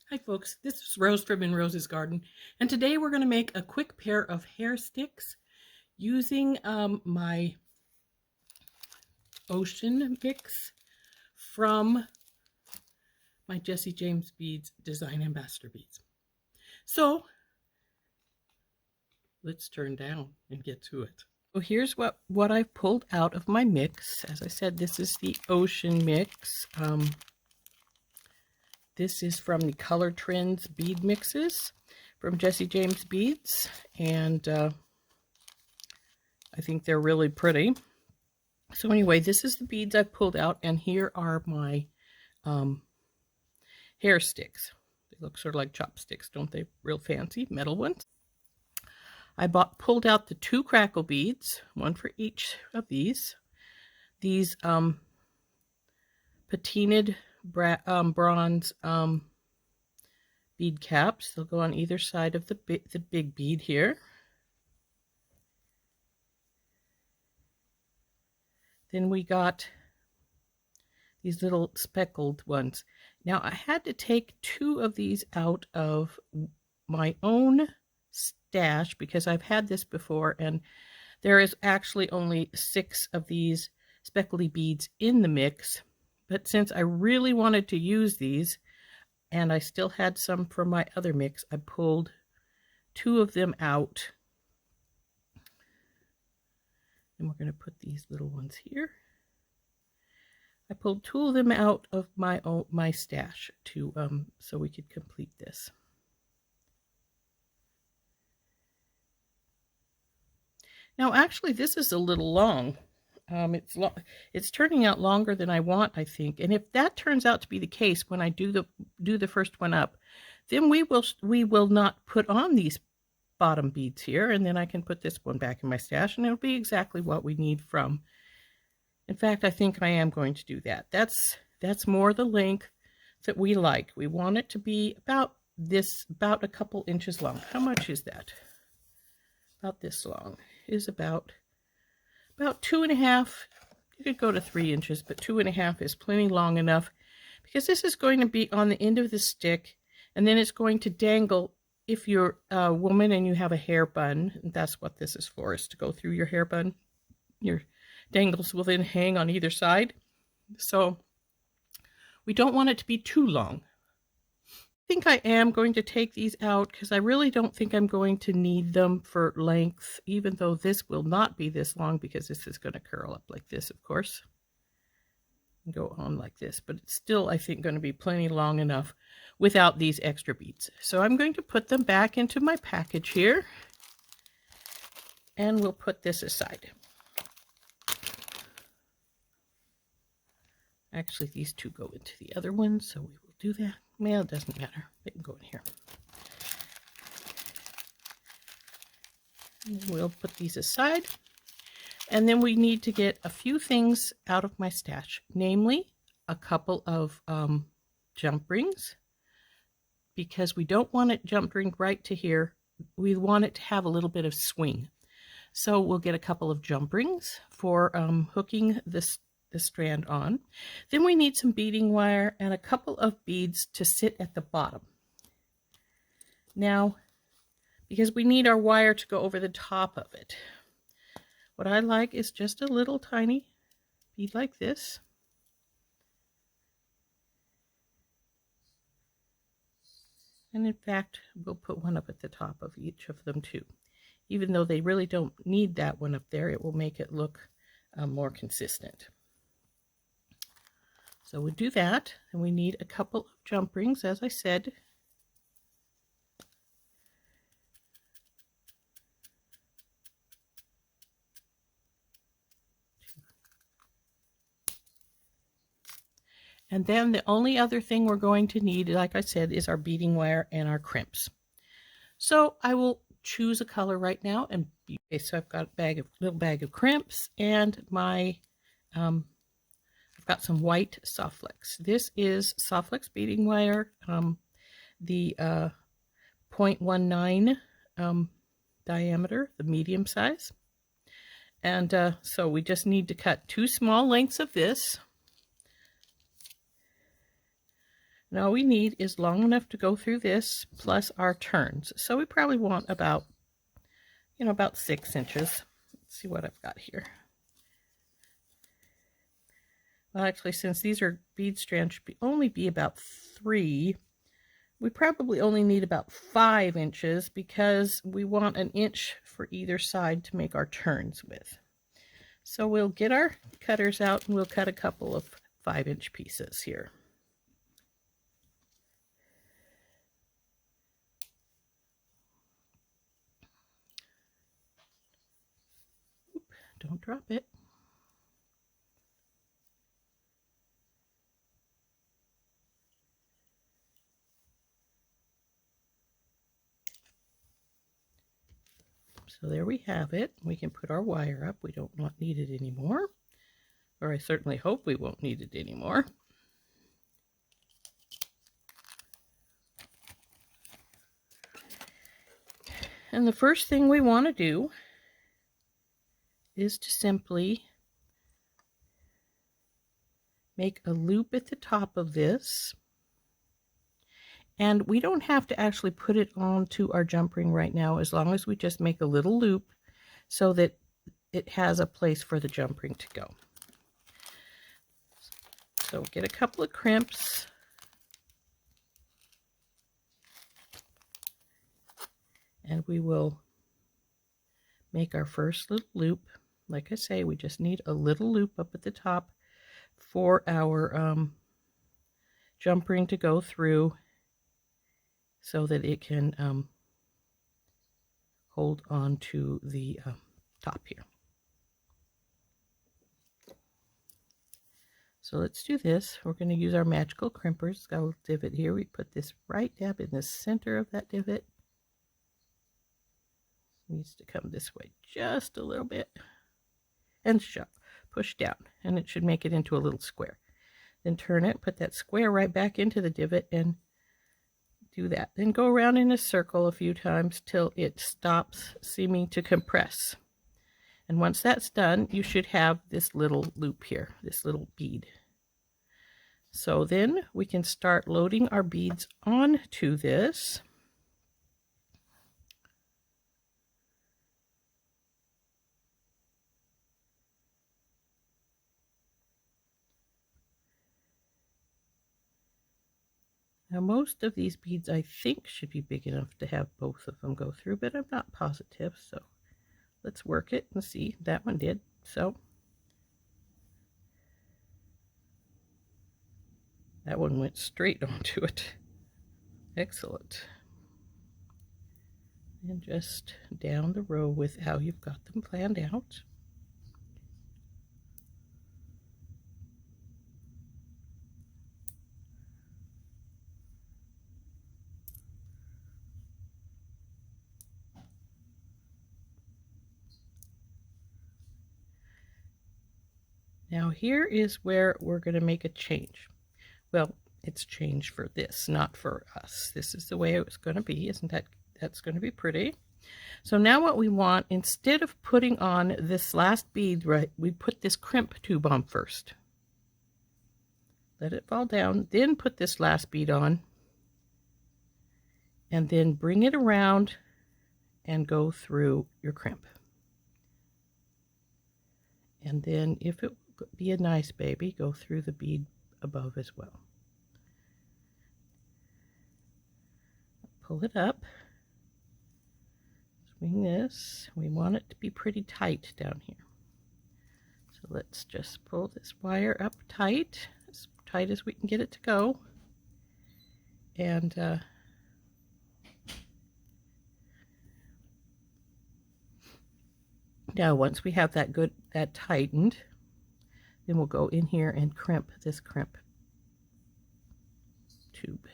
Hi folks, this is Rose from In Rose's Garden, and today we're going to make a quick pair of hair sticks using my ocean mix from my JJB Beads Design Ambassador beads. So let's turn down and get to it. So here's what I've pulled out of my mix. As I said, this is the ocean mix. This is from the Color Trends bead mixes from JJB Beads, and I think they're really pretty. So anyway, this is the beads I've pulled out, and here are my hair sticks. They look sort of like chopsticks, don't they? Real fancy metal ones. I pulled out the 2 crackle beads, one for each of these. These patinaed bronze bead caps. They'll go on either side of the big bead here. Then we got these little speckled ones. Now I had to take 2 of these out of my own stash because I've had this before, and there is actually only 6 of these speckly beads in the mix. But since I really wanted to use these, and I still had some from my other mix, I pulled 2 of them out. And we're going to put these little ones here. I pulled 2 of them out of my stash to so we could complete this. Now, actually, this is a little long. It's turning out longer than I want, I think. And if that turns out to be the case when I do the first one up, then we will not put on these bottom beads here, and then I can put this one back in my stash, and it'll be exactly what we need from. In fact, I think I am going to do that. That's more the length that we like. We want it to be about a couple inches long. How much is that? About this long. It is about 2.5. You could go to 3 inches, but 2.5 is plenty long enough, because this is going to be on the end of the stick, and then it's going to dangle. If you're a woman and you have a hair bun, that's what this is for, is to go through your hair bun. Your dangles will then hang on either side. So we don't want it to be too long. I think I am going to take these out because I really don't think I'm going to need them for length, even though this will not be this long, because this is going to curl up like this, of course, and go on like this. But it's still, I think, going to be plenty long enough without these extra beads. So I'm going to put them back into my package here, and we'll put this aside. Actually, these 2 go into the other one, so we will do that. Well, it doesn't matter. They can go in here. And we'll put these aside. And then we need to get a few things out of my stash, namely a couple of jump rings, because we don't want it jump ring right to here. We want it to have a little bit of swing. So we'll get a couple of jump rings for hooking the strand on. Then we need some beading wire and a couple of beads to sit at the bottom. Now, because we need our wire to go over the top of it, what I like is just a little tiny bead like this. And in fact, we'll put one up at the top of each of them too. Even though they really don't need that one up there, it will make it look more consistent. So we'll do that, and we need a couple of jump rings, as I said. And then the only other thing we're going to need, like I said, is our beading wire and our crimps. So I will choose a color right now, and okay, so I've got a little bag of crimps, and my I've got some white soft flex. This is soft flex beading wire, the 0.19 diameter, the medium size. And so we just need to cut 2 small lengths of this And all we need is long enough to go through this plus our turns. So we probably want about, about 6 inches. Let's see what I've got here. Well, actually, since these are bead strands, should only be about 3. We probably only need about 5 inches because we want an inch for either side to make our turns with. So we'll get our cutters out and we'll cut a couple of 5-inch pieces here. Don't drop it. So there we have it. We can put our wire up. We don't need it anymore. Or I certainly hope we won't need it anymore. And the first thing we want to do is to simply make a loop at the top of this. And we don't have to actually put it onto our jump ring right now, as long as we just make a little loop so that it has a place for the jump ring to go. So get a couple of crimps. And we will make our first little loop. Like I say, we just need a little loop up at the top for our jump ring to go through so that it can hold on to the top here. So let's do this. We're going to use our magical crimpers. It's got a little divot here. We put this right dab in the center of that divot. It needs to come this way just a little bit and shove, push down, and it should make it into a little square. Then turn it, put that square right back into the divot and do that. Then go around in a circle a few times till it stops seeming to compress. And once that's done, you should have this little loop here, this little bead. So then we can start loading our beads onto this. Now most of these beads I think should be big enough to have both of them go through, but I'm not positive, so let's work it and see. That one did. So that one went straight onto it. Excellent. And just down the row with how you've got them planned out. Now here is where we're going to make a change. Well, it's changed for this, not for us. This is the way it was going to be. Isn't that's going to be pretty? So now what we want, instead of putting on this last bead, right, we put this crimp tube on first. Let it fall down, then put this last bead on, and then bring it around and go through your crimp. And then if it be a nice baby, go through the bead above as well. Pull it up, swing this. We want it to be pretty tight down here. So let's just pull this wire up tight as we can get it to go. And now once we have that tightened, then we'll go in here and crimp this crimp tube.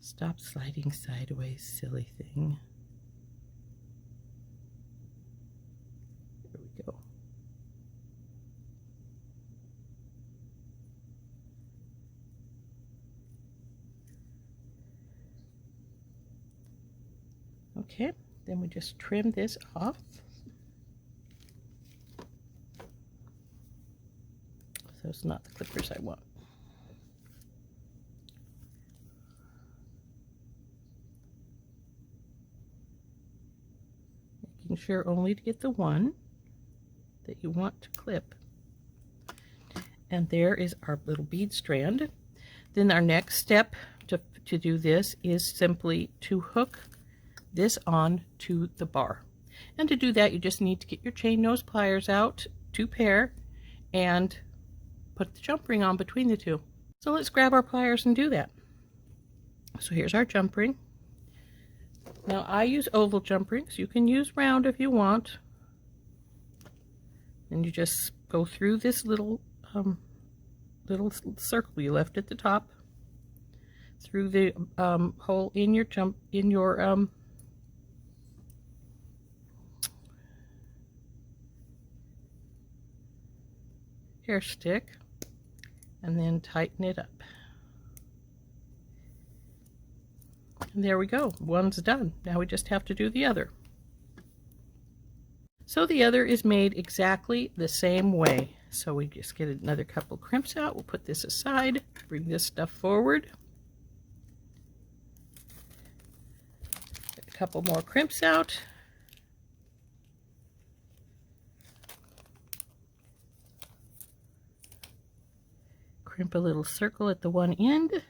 Stop sliding sideways, silly thing. There we go. Okay, then we just trim this off. So it's not the clippers I want. Making sure only to get the one that you want to clip. And there is our little bead strand. Then our next step to do this is simply to hook this on to the bar. And to do that, you just need to get your chain nose pliers out, 2 pair, and put the jump ring on between the two. So let's grab our pliers and do that. So here's our jump ring. Now I use oval jump rings. You can use round if you want. And you just go through this little circle you left at the top, through the hole in your hair stick, and then tighten it up. And there we go, one's done. Now we just have to do the other. So the other is made exactly the same way. So we just get another couple crimps out. We'll put this aside, bring this stuff forward. Get a couple more crimps out. Crimp a little circle at the one end.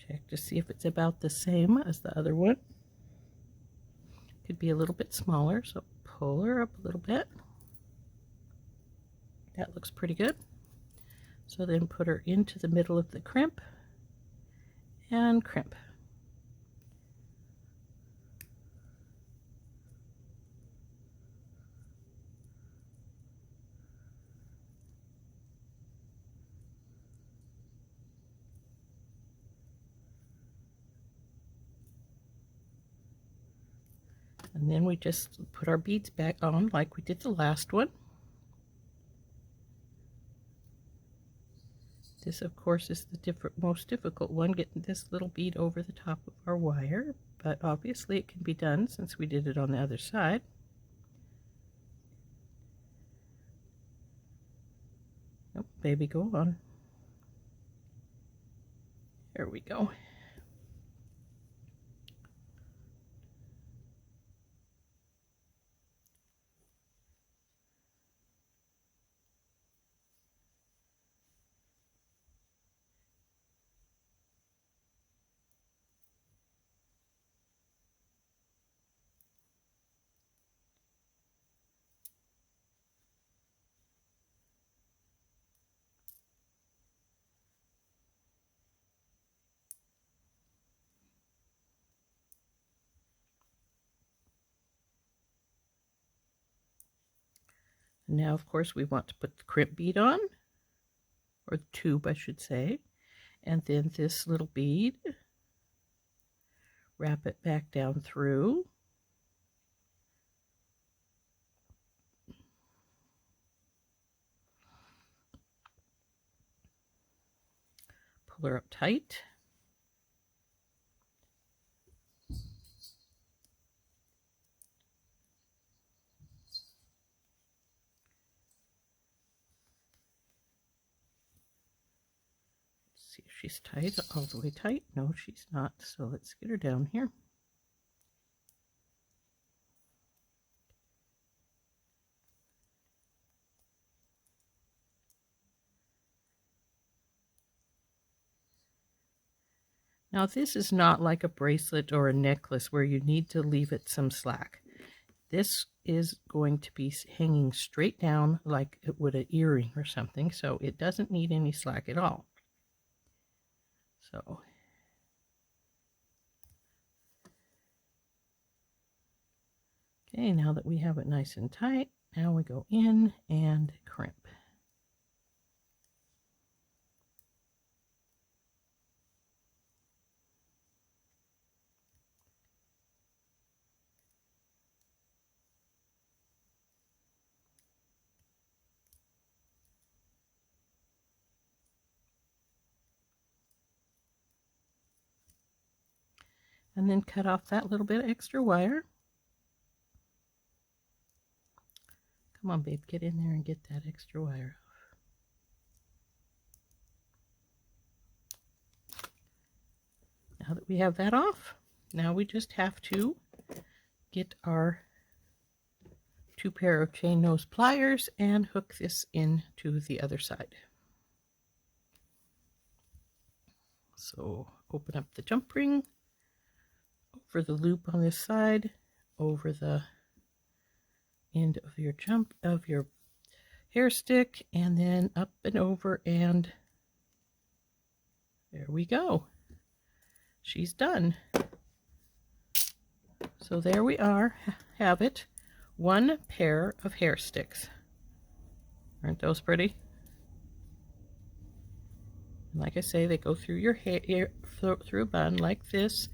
Check to see if it's about the same as the other one. Could be a little bit smaller, so pull her up a little bit. That looks pretty good. So then put her into the middle of the crimp and crimp. And then we just put our beads back on like we did the last one. This, of course, is the most difficult one, getting this little bead over the top of our wire, but obviously it can be done since we did it on the other side. Oh, baby, go on. There we go. Now, of course, we want to put the crimp bead on, or the tube, I should say, and then this little bead, wrap it back down through, pull her up tight, see if she's tight, all the way tight. No, she's not, so let's get her down here. Now this is not like a bracelet or a necklace where you need to leave it some slack. This is going to be hanging straight down like it would an earring or something, so it doesn't need any slack at all. So okay, now that we have it nice and tight, now we go in and crimp. and then cut off that little bit of extra wire. Come on, babe, get in there and get that extra wire off. Now that we have that off, now we just have to get our 2 pair of chain nose pliers and hook this into the other side. So open up the jump ring, over the loop on this side, over the end of your hair stick, and then up and over, and there we go. She's done. So there we are, have it. 1 pair of hair sticks. Aren't those pretty? And like I say, they go through your hair, through a bun like this,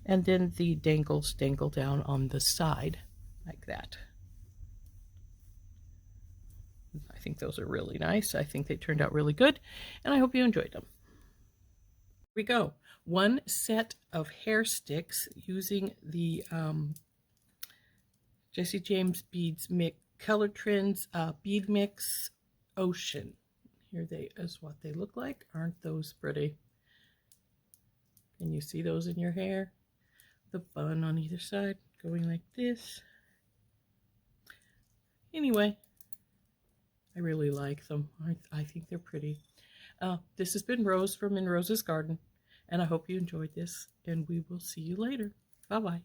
and then the dangles dangle down on the side like that. I think those are really nice. I think they turned out really good, and I hope you enjoyed them. Here we go. 1 set of hair sticks using the Jessie James Beads Color Trends Bead Mix Ocean. Here is what they look like. Aren't those pretty? Can you see those in your hair? The bun on either side going like this. Anyway, I really like them. I think they're pretty. This has been Rose from In Rose's Garden, and I hope you enjoyed this, and we will see you later. Bye-bye.